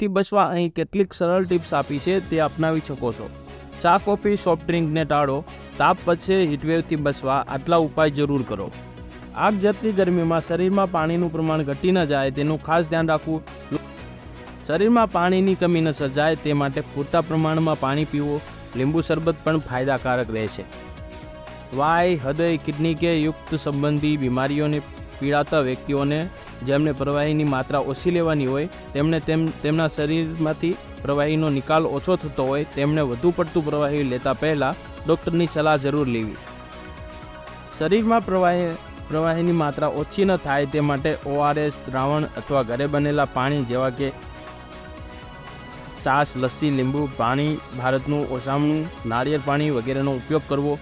હીટવેવથી બચવા અહીં કેટલીક સરળ ટિપ્સ આપી છે, તે અપનાવી શકો છો. ચા, કોફી, સોફ્ટ ડ્રિંકને ટાળો. તાપ પછી હીટવેવથી બચવા આટલા ઉપાય જરૂર કરો. આગ ઝરતી ગરમીમાં શરીરમાં પાણીનું પ્રમાણ ઘટી ન જાય તેનું ખાસ ધ્યાન રાખવું. શરીરમાં પાણીની કમી ન સર્જાય તે માટે પૂરતા પ્રમાણમાં પાણી પીવું. લીંબુ શરબત પણ ફાયદાકારક રહેશે. વાય, હૃદય, કિડની કે યુક્ત સંબંધી બીમારીઓને પીડાતા વ્યક્તિઓને જેમને પ્રવાહીની માત્રા ઓછી લેવાની હોય, તેમણે તેમના શરીરમાંથી પ્રવાહીનો નિકાલ ઓછો થતો હોય, તેમણે વધુ પડતું પ્રવાહી લેતા પહેલાં ડૉક્ટરની સલાહ જરૂર લેવી. શરીરમાં પ્રવાહીની માત્રા ઓછી ન થાય તે માટે ORS દ્રાવણ અથવા ઘરે બનેલા પાણી જેવા કે છાશ, લસ્સી, લીંબુ પાણી, ભારતનું ઓસામણું, નાળિયેર પાણી વગેરેનો ઉપયોગ કરવો.